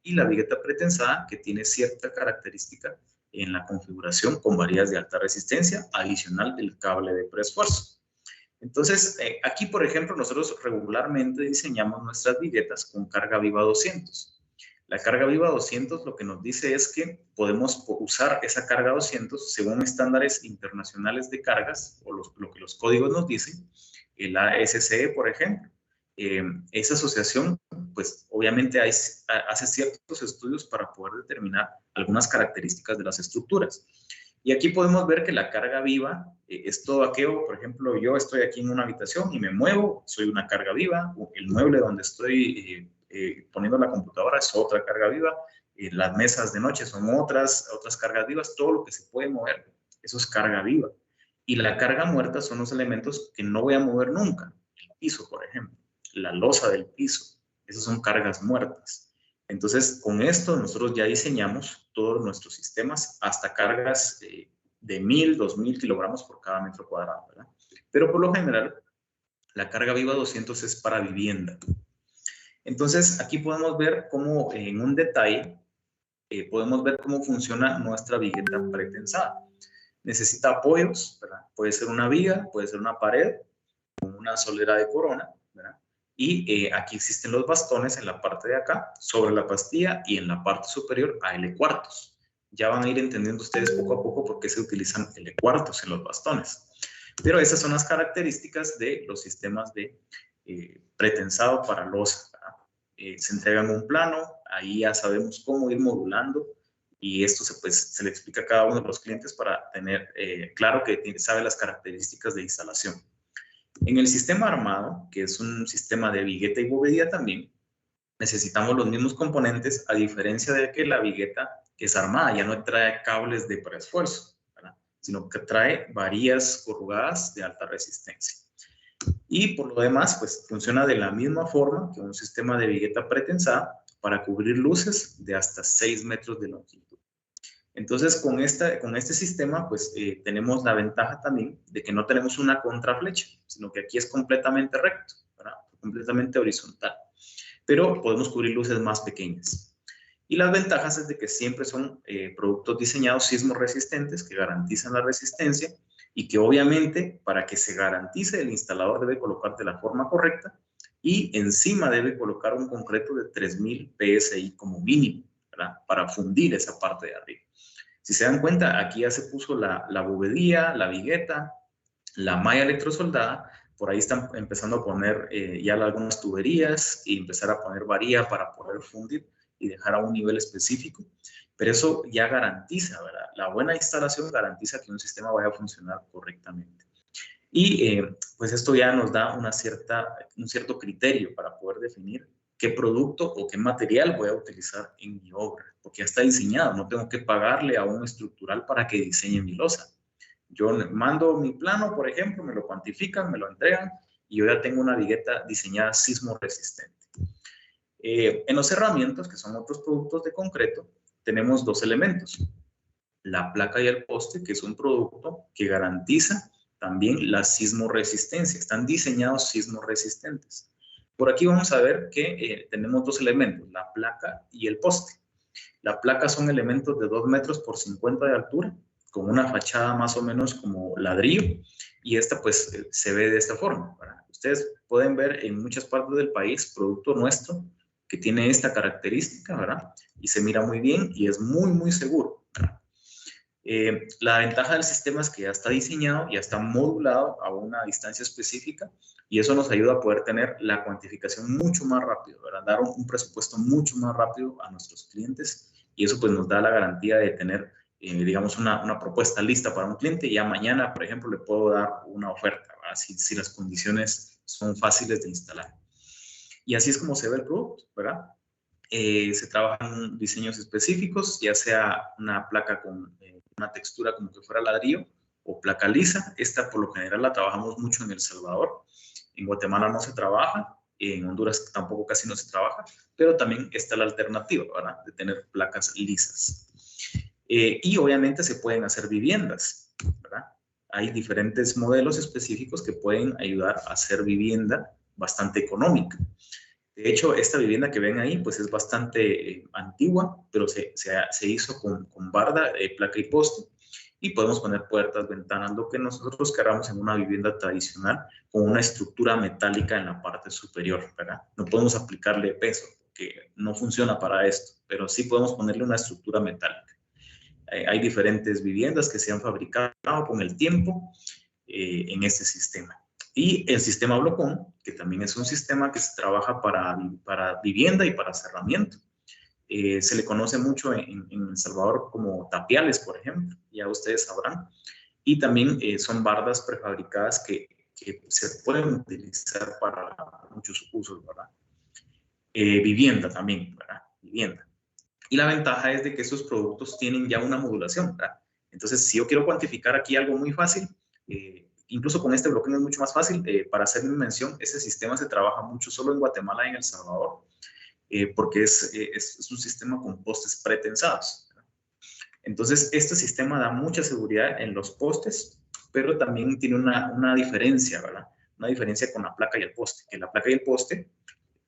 y la vigueta pretensada, que tiene cierta característica en la configuración con varillas de alta resistencia, adicional del cable de preesfuerzo. Entonces, aquí, por ejemplo, nosotros regularmente diseñamos nuestras viguetas con carga viva 200. La carga viva 200 lo que nos dice es que podemos usar esa carga 200 según estándares internacionales de cargas, o lo que los códigos nos dicen, el ASCE, por ejemplo. Esa asociación, pues obviamente hace ciertos estudios para poder determinar algunas características de las estructuras. Y aquí podemos ver que la carga viva es todo aquello. Por ejemplo, yo estoy aquí en una habitación y me muevo, soy una carga viva. El mueble donde estoy poniendo la computadora es otra carga viva. Las mesas de noche son otras cargas vivas. Todo lo que se puede mover, eso es carga viva. Y la carga muerta son los elementos que no voy a mover nunca. El piso, por ejemplo, la losa del piso, esas son cargas muertas. Entonces, con esto nosotros ya diseñamos todos nuestros sistemas hasta cargas de 1000, 2000 kilogramos por cada metro cuadrado, ¿verdad? Pero por lo general, la carga viva 200 es para vivienda. Entonces, aquí podemos ver cómo en un detalle, podemos ver cómo funciona nuestra vigueta pretensada. Necesita apoyos, ¿verdad? Puede ser una viga, puede ser una pared, con una solera de corona, ¿verdad? Y aquí existen los bastones en la parte de acá, sobre la pastilla, y en la parte superior a L cuartos. Ya van a ir entendiendo ustedes poco a poco por qué se utilizan L cuartos en los bastones. Pero esas son las características de los sistemas de pretensado para losa. Se entregan un plano, ahí ya sabemos cómo ir modulando, y esto se le explica a cada uno de los clientes para tener claro que sabe las características de instalación. En el sistema armado, que es un sistema de vigueta y bovedía también, necesitamos los mismos componentes, a diferencia de que la vigueta, que es armada, ya no trae cables de preesfuerzo, ¿verdad? Sino que trae varillas corrugadas de alta resistencia. Y por lo demás, pues funciona de la misma forma que un sistema de vigueta pretensada para cubrir luces de hasta 6 metros de longitud. Entonces, con este sistema, pues tenemos la ventaja también de que no tenemos una contraflecha, sino que aquí es completamente recto, ¿verdad? Completamente horizontal. Pero podemos cubrir luces más pequeñas. Y las ventajas es de que siempre son productos diseñados sismo resistentes que garantizan la resistencia, y que obviamente para que se garantice el instalador debe colocar de la forma correcta, y encima debe colocar un concreto de 3000 PSI como mínimo, ¿verdad? Para fundir esa parte de arriba. Si se dan cuenta, aquí ya se puso la bovedía, la vigueta, la malla electrosoldada. Por ahí están empezando a poner ya algunas tuberías y empezar a poner varilla para poder fundir y dejar a un nivel específico. Pero eso ya garantiza, ¿verdad? La buena instalación garantiza que un sistema vaya a funcionar correctamente. Y pues esto ya nos da un cierto criterio para poder definir qué producto o qué material voy a utilizar en mi obra, porque ya está diseñado, no tengo que pagarle a un estructural para que diseñe mi losa. Yo mando mi plano, por ejemplo, me lo cuantifican, me lo entregan, y yo ya tengo una vigueta diseñada sismo resistente. En los cerramientos, que son otros productos de concreto, tenemos dos elementos: la placa y el poste, que es un producto que garantiza también la sismo resistencia. Están diseñados sismo resistentes. Por aquí vamos a ver que tenemos dos elementos, la placa y el poste. La placa son elementos de 2 metros por 50 de altura, con una fachada más o menos como ladrillo, y esta pues se ve de esta forma, ¿verdad? Ustedes pueden ver en muchas partes del país producto nuestro que tiene esta característica, ¿verdad? Y se mira muy bien y es muy, muy seguro, ¿verdad? La ventaja del sistema es que ya está diseñado, ya está modulado a una distancia específica, y eso nos ayuda a poder tener la cuantificación mucho más rápido, ¿verdad? Dar un presupuesto mucho más rápido a nuestros clientes, y eso pues nos da la garantía de tener, digamos, una propuesta lista para un cliente, y ya mañana, por ejemplo, le puedo dar una oferta, ¿verdad? Si las condiciones son fáciles de instalar. Y así es como se ve el producto, ¿verdad? Se trabajan diseños específicos, ya sea una placa con una textura como que fuera ladrillo, o placa lisa. Esta por lo general la trabajamos mucho en El Salvador. En Guatemala no se trabaja, en Honduras tampoco casi no se trabaja, pero también está la alternativa, ¿verdad? De tener placas lisas. Y obviamente se pueden hacer viviendas, ¿verdad? Hay diferentes modelos específicos que pueden ayudar a hacer vivienda bastante económica. De hecho, esta vivienda que ven ahí, pues es bastante antigua, pero se hizo con barda, placa y poste. Y podemos poner puertas, ventanas, lo que nosotros queramos en una vivienda tradicional, con una estructura metálica en la parte superior, ¿verdad? No podemos aplicarle peso, que no funciona para esto, pero sí podemos ponerle una estructura metálica. Hay diferentes viviendas que se han fabricado con el tiempo en este sistema. Y el sistema Blocón, que también es un sistema que se trabaja para vivienda y para cerramiento. Se le conoce mucho en El Salvador como tapiales, por ejemplo, ya ustedes sabrán. Y también son bardas prefabricadas que se pueden utilizar para muchos usos, ¿verdad? Vivienda también, ¿verdad? Vivienda. Y la ventaja es de que estos productos tienen ya una modulación, ¿verdad? Entonces, si yo quiero cuantificar aquí algo muy fácil, incluso con este bloque es mucho más fácil, para hacer mi mención, ese sistema se trabaja mucho solo en Guatemala y en El Salvador, porque es un sistema con postes pretensados, ¿verdad? Entonces, este sistema da mucha seguridad en los postes, pero también tiene una diferencia, ¿verdad? Una diferencia con la placa y el poste, que la placa y el poste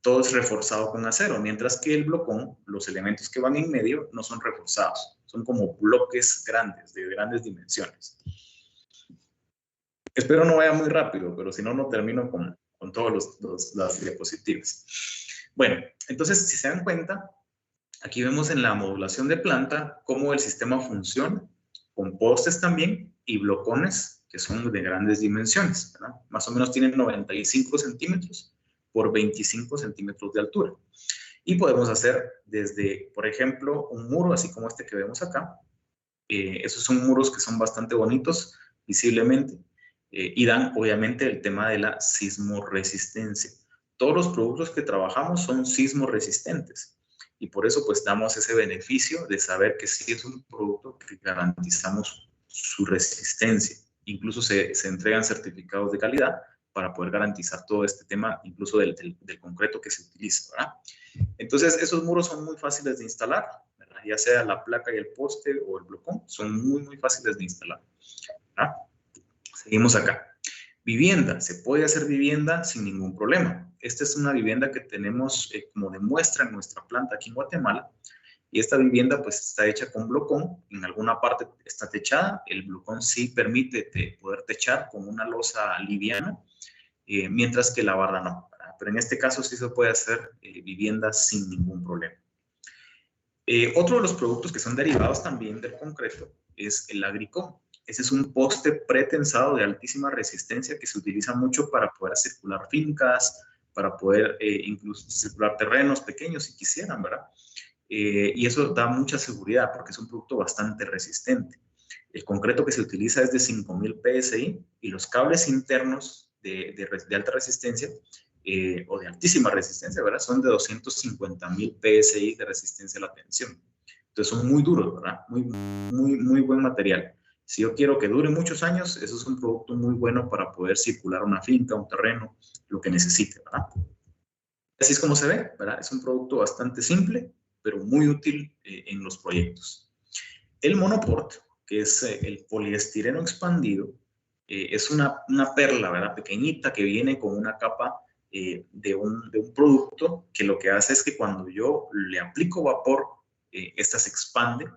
todo es reforzado con acero, mientras que el blocón, los elementos que van en medio no son reforzados, son como bloques grandes, de grandes dimensiones. Espero no vaya muy rápido, pero si no, no termino con todas las diapositivas. Bueno, entonces, si se dan cuenta, aquí vemos en la modulación de planta cómo el sistema funciona, con postes también y blocones que son de grandes dimensiones, ¿verdad? Más o menos tienen 95 centímetros por 25 centímetros de altura. Y podemos hacer desde, por ejemplo, un muro, así como este que vemos acá. Esos son muros que son bastante bonitos, visiblemente, y dan, obviamente, el tema de la sismoresistencia. Todos los productos que trabajamos son sismoresistentes, y por eso, pues, damos ese beneficio de saber que sí es un producto que garantizamos su resistencia. Incluso se entregan certificados de calidad para poder garantizar todo este tema, incluso del concreto que se utiliza, ¿verdad? Entonces, esos muros son muy fáciles de instalar, ¿verdad? Ya sea la placa y el poste o el blocón, son muy, muy fáciles de instalar, ¿verdad? Seguimos acá. Vivienda, se puede hacer vivienda sin ningún problema. Esta es una vivienda que tenemos como de muestra en nuestra planta aquí en Guatemala, y esta vivienda pues está hecha con blocón, en alguna parte está techada, el blocón sí permite poder techar con una losa liviana, mientras que la barda no, ¿verdad? Pero en este caso sí se puede hacer vivienda sin ningún problema. Otro de los productos que son derivados también del concreto es el agricón. Ese es un poste pretensado de altísima resistencia que se utiliza mucho para poder circular fincas, para poder incluso circular terrenos pequeños si quisieran, ¿verdad? Y eso da mucha seguridad porque es un producto bastante resistente. El concreto que se utiliza es de 5000 PSI y los cables internos de alta resistencia o de altísima resistencia, ¿verdad? Son de 250.000 PSI de resistencia a la tensión. Entonces son muy duros, ¿verdad? Muy buen material. Si yo quiero que dure muchos años, eso es un producto muy bueno para poder circular una finca, un terreno, lo que necesite, ¿verdad? Así es como se ve, ¿verdad? Es un producto bastante simple, pero muy útil en los proyectos. El monoport, que es el poliestireno expandido, es una perla, ¿verdad? Pequeñita que viene con una capa de un producto que lo que hace es que cuando yo le aplico vapor, esta se expande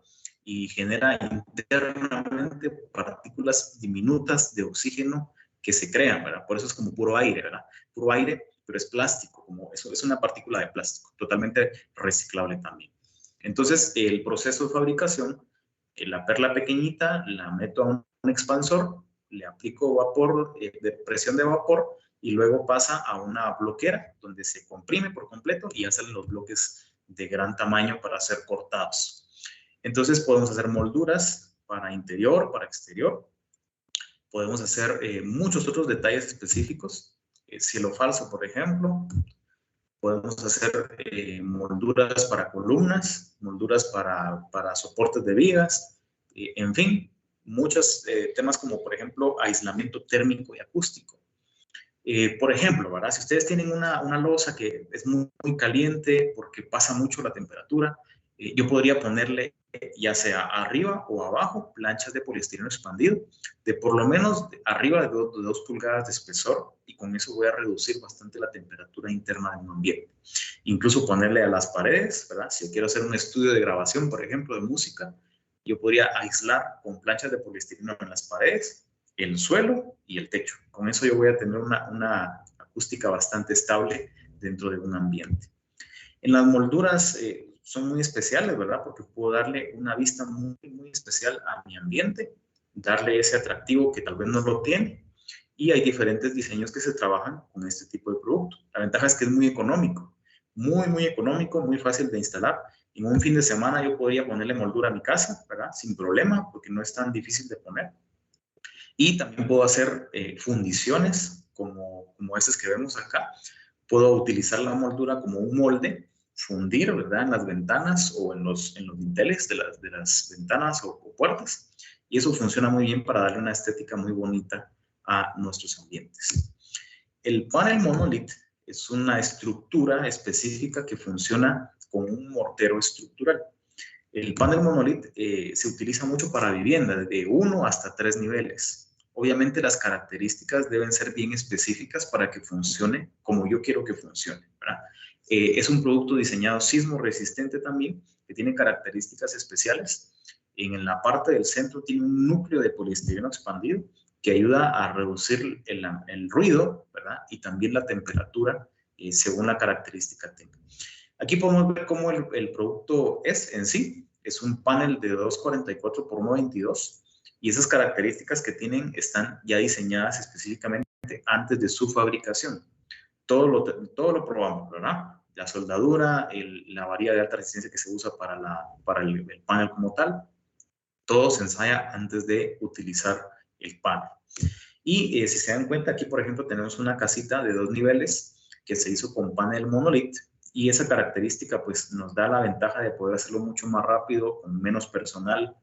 y genera internamente partículas diminutas de oxígeno que se crean, ¿verdad? Por eso es como puro aire, ¿verdad? Puro aire, pero es plástico, como eso es una partícula de plástico, totalmente reciclable también. Entonces, el proceso de fabricación, la perla pequeñita, la meto a un expansor, le aplico vapor, de presión de vapor, y luego pasa a una bloquera donde se comprime por completo y ya salen los bloques de gran tamaño para ser cortados. Entonces podemos hacer molduras para interior, para exterior. Podemos hacer muchos otros detalles específicos. Cielo falso, por ejemplo. Podemos hacer molduras para columnas, molduras para soportes de vigas, en fin, muchos temas como, por ejemplo, aislamiento térmico y acústico. Por ejemplo, ¿verdad? Si ustedes tienen una losa que es muy caliente porque pasa mucho la temperatura, Yo podría ponerle ya sea arriba o abajo planchas de poliestireno expandido de por lo menos arriba de 2 pulgadas de espesor, y con eso voy a reducir bastante la temperatura interna de un ambiente. Incluso ponerle a las paredes, ¿verdad? Si yo quiero hacer un estudio de grabación, por ejemplo, de música, yo podría aislar con planchas de poliestireno en las paredes, el suelo y el techo. Con eso yo voy a tener una acústica bastante estable dentro de un ambiente. En las molduras son muy especiales, ¿verdad? Porque puedo darle una vista muy, muy especial a mi ambiente, darle ese atractivo que tal vez no lo tiene, y hay diferentes diseños que se trabajan con este tipo de producto. La ventaja es que es muy económico, muy, muy económico, muy fácil de instalar. En un fin de semana yo podría ponerle moldura a mi casa, ¿verdad? Sin problema, porque no es tan difícil de poner. Y también puedo hacer fundiciones como estas que vemos acá. Puedo utilizar la moldura como un molde, fundir, ¿verdad? En las ventanas o en los dinteles de las ventanas o puertas. Y eso funciona muy bien para darle una estética muy bonita a nuestros ambientes. El panel monolith es una estructura específica que funciona con un mortero estructural. El panel monolith se utiliza mucho para viviendas de 1 hasta 3 niveles. Obviamente las características deben ser bien específicas para que funcione como yo quiero que funcione, ¿verdad? Es un producto diseñado sismo resistente también, que tiene características especiales. En la parte del centro tiene un núcleo de poliestireno expandido que ayuda a reducir el ruido, ¿verdad? Y también la temperatura según la característica tenga. Aquí podemos ver cómo el producto es en sí. Es un panel de 244 por 1.22 y esas características que tienen están ya diseñadas específicamente antes de su fabricación. Todo lo probamos, ¿verdad? La soldadura, la varilla de alta resistencia que se usa para el panel como tal, todo se ensaya antes de utilizar el panel. Y si se dan cuenta, aquí por ejemplo tenemos una casita de 2 niveles que se hizo con panel monolith, y esa característica pues nos da la ventaja de poder hacerlo mucho más rápido, con menos personal,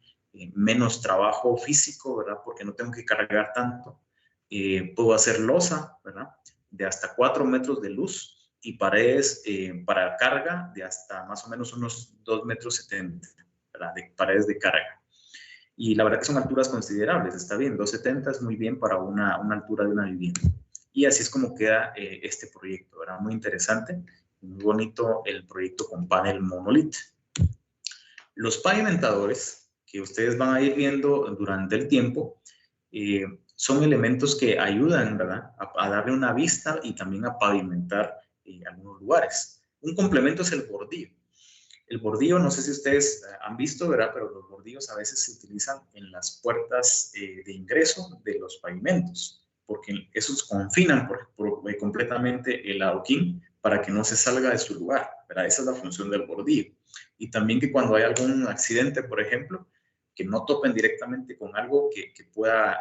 menos trabajo físico, ¿verdad? Porque no tengo que cargar tanto. Puedo hacer losa, ¿verdad? De hasta 4 metros de luz, y paredes para carga de hasta más o menos unos 2,70 metros, ¿verdad? De paredes de carga. Y la verdad que son alturas considerables, está bien, 2,70 es muy bien para una altura de una vivienda. Y así es como queda este proyecto, ¿verdad? Muy interesante, muy bonito el proyecto con panel monolith. Los pavimentadores que ustedes van a ir viendo durante el tiempo son elementos que ayudan, ¿verdad? A darle una vista y también a pavimentar algunos lugares. Un complemento es el bordillo. El bordillo, no sé si ustedes han visto, ¿verdad? Pero los bordillos a veces se utilizan en las puertas de ingreso de los pavimentos, porque esos confinan completamente el adoquín para que no se salga de su lugar, ¿verdad? Esa es la función del bordillo. Y también que cuando hay algún accidente, por ejemplo, que no topen directamente con algo que pueda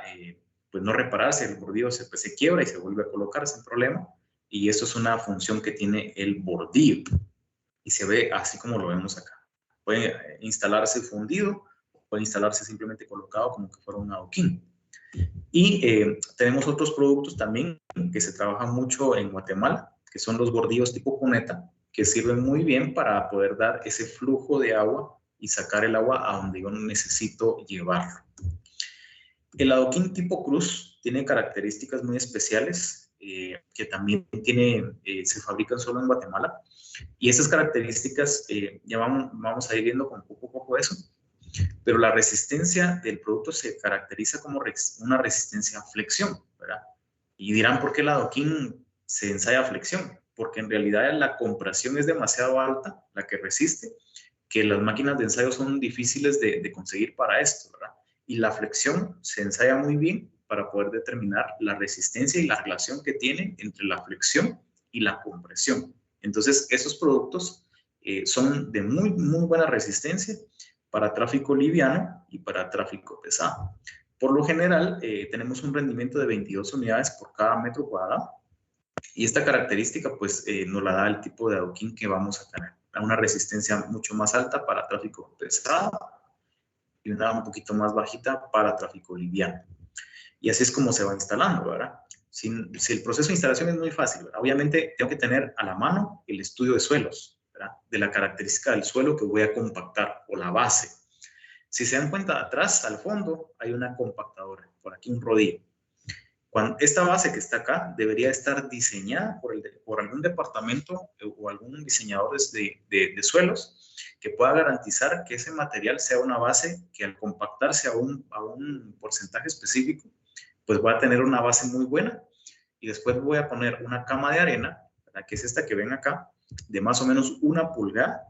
pues no repararse, el bordillo se quiebra y se vuelve a colocar sin problema. Y eso es una función que tiene el bordillo. Y se ve así como lo vemos acá. Puede instalarse fundido, puede instalarse simplemente colocado como que fuera un adoquín. Y tenemos otros productos también que se trabajan mucho en Guatemala, que son los bordillos tipo cuneta, que sirven muy bien para poder dar ese flujo de agua y sacar el agua a donde yo necesito llevarlo. El adoquín tipo cruz tiene características muy especiales que también se fabrican solo en Guatemala. Y esas características ya vamos a ir viendo con poco a poco eso. Pero la resistencia del producto se caracteriza como una resistencia a flexión, ¿verdad? Y dirán, ¿por qué el adoquín se ensaya a flexión? Porque en realidad la compresión es demasiado alta, la que resiste, que las máquinas de ensayo son difíciles de conseguir para esto, ¿verdad? Y la flexión se ensaya muy bien para poder determinar la resistencia y la relación que tiene entre la flexión y la compresión. Entonces, esos productos son de muy, muy buena resistencia para tráfico liviano y para tráfico pesado. Por lo general, tenemos un rendimiento de 22 unidades por cada metro cuadrado, y esta característica pues nos la da el tipo de adoquín que vamos a tener. Una resistencia mucho más alta para tráfico pesado y una un poquito más bajita para tráfico liviano. Y así es como se va instalando, ¿verdad? Si el proceso de instalación es muy fácil, ¿verdad? Obviamente tengo que tener a la mano el estudio de suelos, ¿verdad?, de la característica del suelo que voy a compactar, o la base. Si se dan cuenta, atrás, al fondo, hay una compactadora, por aquí un rodillo. Esta base que está acá debería estar diseñada por algún departamento o algún diseñador de suelos que pueda garantizar que ese material sea una base que al compactarse a un porcentaje específico, pues va a tener una base muy buena. Y después voy a poner una cama de arena, ¿verdad?, que es esta que ven acá, de más o menos 1 pulgada,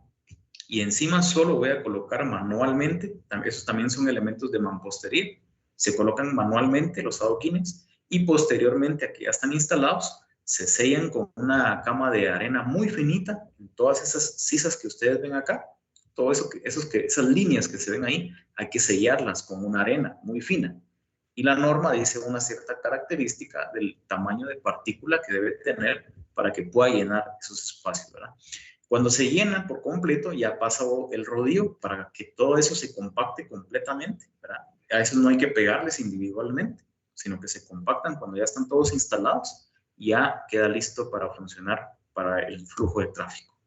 y encima solo voy a colocar manualmente, esos también son elementos de mampostería, se colocan manualmente los adoquines, y posteriormente, aquí ya están instalados, se sellan con una cama de arena muy finita, en todas esas sisas que ustedes ven acá, todo eso esas líneas que se ven ahí, hay que sellarlas con una arena muy fina. Y la norma dice una cierta característica del tamaño de partícula que debe tener para que pueda llenar esos espacios, ¿verdad? Cuando se llena por completo, ya pasa el rodillo para que todo eso se compacte completamente, ¿verdad? A eso no hay que pegarles individualmente, sino que se compactan cuando ya están todos instalados y ya queda listo para funcionar para el flujo de tráfico.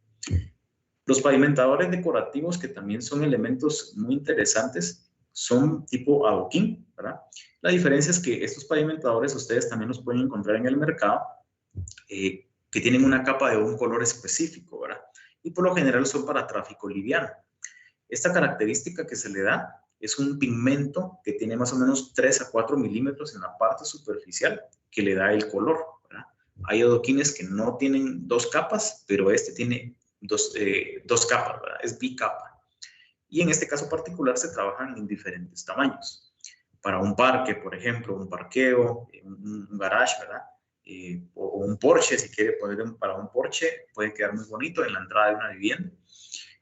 Los pavimentadores decorativos, que también son elementos muy interesantes, son tipo adoquín, ¿verdad? La diferencia es que estos pavimentadores ustedes también los pueden encontrar en el mercado, que tienen una capa de un color específico, ¿verdad? Y por lo general son para tráfico liviano. Esta característica que se le da es un pigmento que tiene más o menos 3 a 4 milímetros en la parte superficial que le da el color, ¿verdad? Hay adoquines que no tienen 2 capas, pero este tiene dos capas, ¿verdad? Es bicapa. Y en este caso particular se trabajan en diferentes tamaños. Para un parque, por ejemplo, un parqueo, un garage, ¿verdad? O un porche, si quiere poner para un porche, puede quedar muy bonito en la entrada de una vivienda.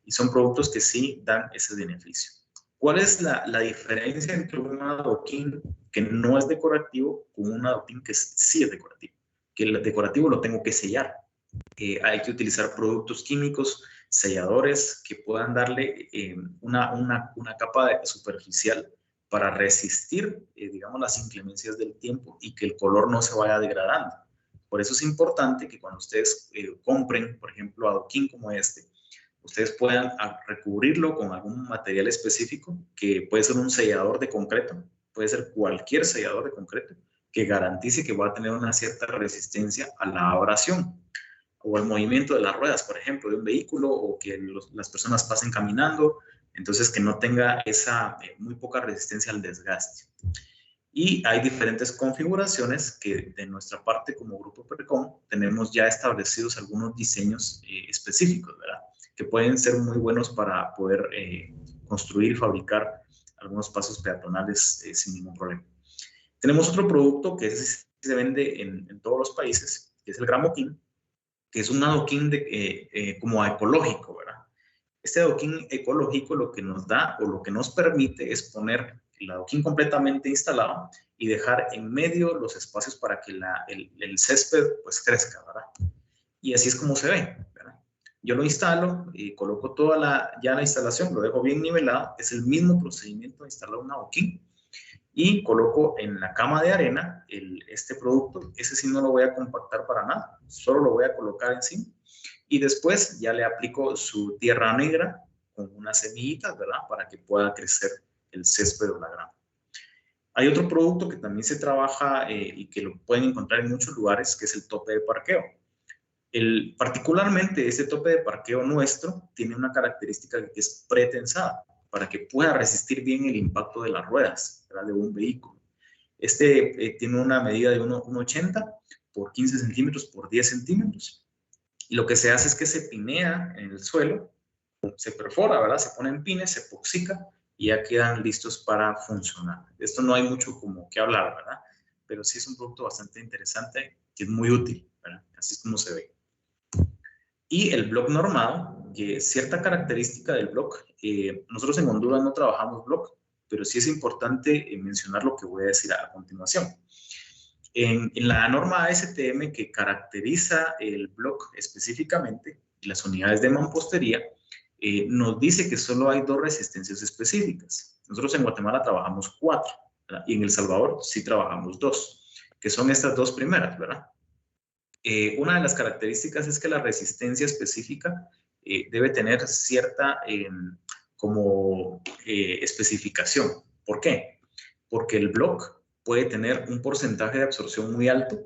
Y son productos que sí dan ese beneficio. ¿Cuál es la diferencia entre un adoquín que no es decorativo con un adoquín que sí es decorativo? Que el decorativo lo tengo que sellar. Hay que utilizar productos químicos, selladores, que puedan darle una capa superficial para resistir, digamos, las inclemencias del tiempo y que el color no se vaya degradando. Por eso es importante que cuando ustedes compren, por ejemplo, adoquín como este, ustedes puedan recubrirlo con algún material específico, que puede ser un sellador de concreto, puede ser cualquier sellador de concreto, que garantice que va a tener una cierta resistencia a la abrasión o al movimiento de las ruedas, por ejemplo, de un vehículo, o que las personas pasen caminando, entonces que no tenga esa muy poca resistencia al desgaste. Y hay diferentes configuraciones que de nuestra parte como Grupo Percom tenemos ya establecidos algunos diseños específicos, ¿verdad?, que pueden ser muy buenos para poder construir y fabricar algunos pasos peatonales sin ningún problema. Tenemos otro producto que se vende en todos los países, que es el Gramoquín, que es un adoquín como ecológico, ¿verdad? Este adoquín ecológico lo que nos da o lo que nos permite es poner el adoquín completamente instalado y dejar en medio los espacios para que el césped pues crezca, ¿verdad? Y así es como se ve, ¿verdad? Yo lo instalo y coloco ya la instalación, lo dejo bien nivelado, es el mismo procedimiento de instalar un adoquín, y coloco en la cama de arena este producto. Ese sí no lo voy a compactar para nada, solo lo voy a colocar encima, y después ya le aplico su tierra negra con unas semillitas, ¿verdad?, para que pueda crecer el césped o la grama. Hay otro producto que también se trabaja y que lo pueden encontrar en muchos lugares, que es el tope de parqueo. Particularmente este tope de parqueo nuestro tiene una característica que es pretensada, para que pueda resistir bien el impacto de las ruedas, ¿verdad?, de un vehículo. Tiene una medida de 1,80 por 15 centímetros por 10 centímetros. Y lo que se hace es que se pinea en el suelo, se perfora, ¿verdad?, se ponen pines, se epoxica y ya quedan listos para funcionar. De esto no hay mucho como que hablar, ¿verdad?, pero sí es un producto bastante interesante que es muy útil, ¿verdad? Así es como se ve. Y el block normado, que es cierta característica del block. Nosotros en Honduras no trabajamos block, pero sí es importante mencionar lo que voy a decir a continuación. En la norma ASTM, que caracteriza el block específicamente, las unidades de mampostería, nos dice que solo hay 2 resistencias específicas. Nosotros en Guatemala trabajamos 4, ¿verdad?, y en El Salvador sí trabajamos 2, que son estas 2 primeras, ¿verdad? Una de las características es que la resistencia específica debe tener cierta especificación. ¿Por qué? Porque el block puede tener un porcentaje de absorción muy alto.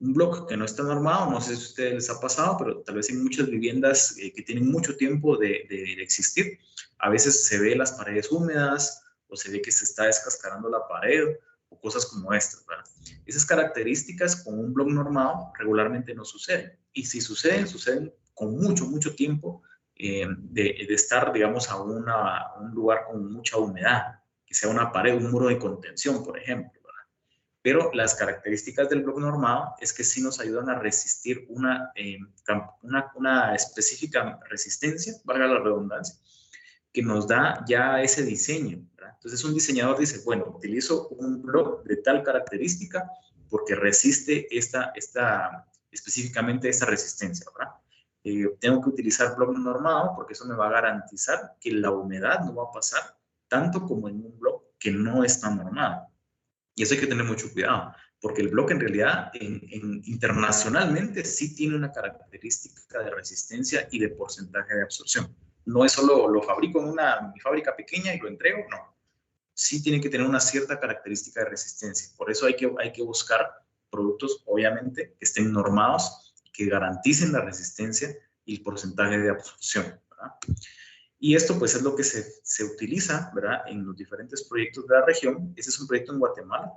Un bloque que no está normado, no sé si a ustedes les ha pasado, pero tal vez en muchas viviendas que tienen mucho tiempo de existir, a veces se ve las paredes húmedas o se ve que se está descascarando la pared o cosas como estas, ¿verdad? Esas características con un bloque normado regularmente no suceden. Y si suceden, suceden con mucho tiempo de estar, digamos, a un lugar con mucha humedad, que sea una pared, un muro de contención, por ejemplo. Pero las características del bloque normado es que sí nos ayudan a resistir una específica resistencia, valga la redundancia, que nos da ya ese diseño, ¿verdad? Entonces un diseñador dice, bueno, utilizo un bloque de tal característica porque resiste específicamente esta resistencia, ¿verdad? Tengo que utilizar bloque normado porque eso me va a garantizar que la humedad no va a pasar tanto como en un bloque que no está normado. Y eso hay que tener mucho cuidado, porque el bloque en realidad internacionalmente sí tiene una característica de resistencia y de porcentaje de absorción. No es solo lo fabrico en mi fábrica pequeña y lo entrego, no. Sí tiene que tener una cierta característica de resistencia. Por eso hay que buscar productos, obviamente, que estén normados, que garanticen la resistencia y el porcentaje de absorción, ¿verdad? Y esto pues es lo que se utiliza, ¿verdad? En los diferentes proyectos de la región. Ese es un proyecto en Guatemala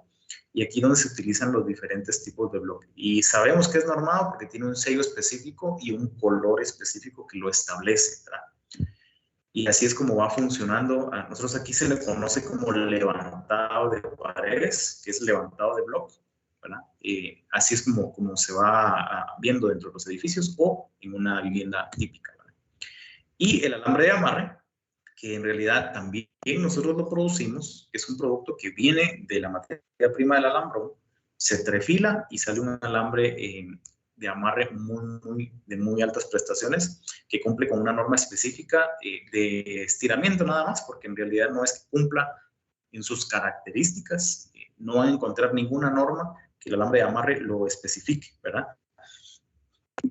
y aquí donde se utilizan los diferentes tipos de bloque. Y sabemos que es normado porque tiene un sello específico y un color específico que lo establece, ¿verdad? Y así es como va funcionando. A nosotros aquí se le conoce como levantado de paredes, que es levantado de bloque, ¿verdad? Así es como se va viendo dentro de los edificios o en una vivienda típica, ¿verdad? Y el alambre de amarre, que en realidad también nosotros lo producimos, es un producto que viene de la materia prima del alambrón, se trefila y sale un alambre de amarre de muy altas prestaciones, que cumple con una norma específica de estiramiento nada más, porque en realidad no es que cumpla en sus características, no van a encontrar ninguna norma que el alambre de amarre lo especifique, ¿verdad?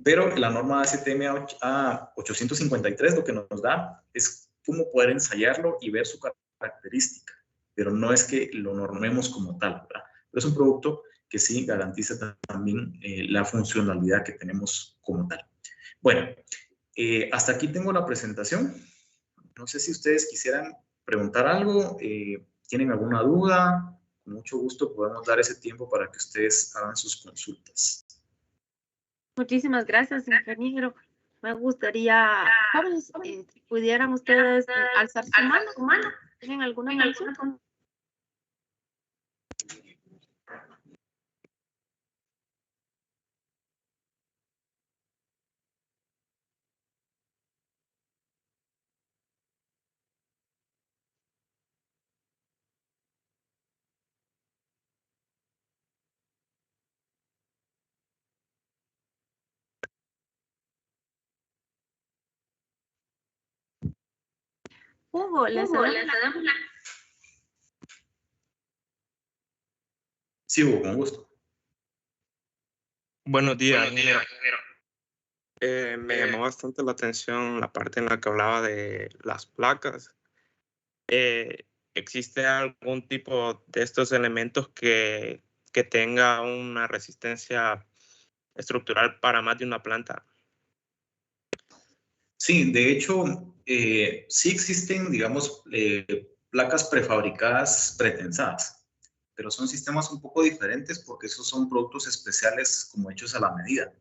Pero la norma ASTM A853 lo que nos da es cómo poder ensayarlo y ver su característica, pero no es que lo normemos como tal, ¿verdad? Pero es un producto que sí garantiza también la funcionalidad que tenemos como tal. Bueno, hasta aquí tengo la presentación. No sé si ustedes quisieran preguntar algo, tienen alguna duda, con mucho gusto podemos dar ese tiempo para que ustedes hagan sus consultas. Muchísimas gracias, ingeniero. Me gustaría, jóvenes, si pudieran ustedes alzar su mano. ¿Tienen alguna consulta? Hugo, les damos la... Sí, Hugo, con gusto. Buenos días, ingeniero. Me llamó bastante la atención la parte en la que hablaba de las placas. ¿Existe algún tipo de estos elementos que tenga una resistencia estructural para más de una planta? Sí, de hecho, sí existen, digamos, placas prefabricadas pretensadas, pero son sistemas un poco diferentes porque esos son productos especiales como hechos a la medida,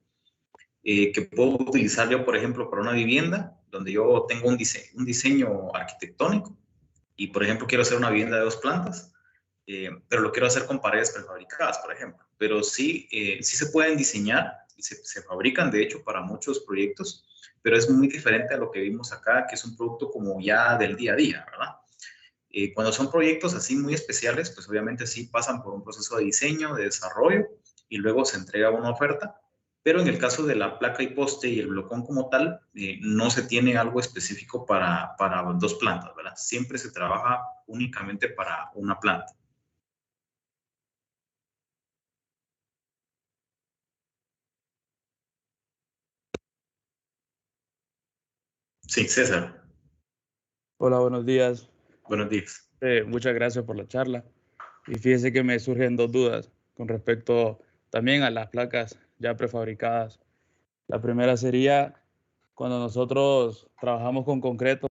que puedo utilizar yo, por ejemplo, para una vivienda donde yo tengo un diseño arquitectónico y, por ejemplo, quiero hacer una vivienda de 2 plantas, pero lo quiero hacer con paredes prefabricadas, por ejemplo. Pero sí, sí se pueden diseñar y se fabrican, de hecho, para muchos proyectos, pero es muy diferente a lo que vimos acá, que es un producto como ya del día a día, ¿verdad? Cuando son proyectos así muy especiales, pues obviamente sí pasan por un proceso de diseño, de desarrollo, y luego se entrega una oferta, pero en el caso de la placa y poste y el blocón como tal, no se tiene algo específico para 2 plantas, ¿verdad? Siempre se trabaja únicamente para una planta. Sí, César. Hola, buenos días. Buenos días. Muchas gracias por la charla. Y fíjese que me surgen dos dudas con respecto también a las placas ya prefabricadas. La primera sería cuando nosotros trabajamos con concreto.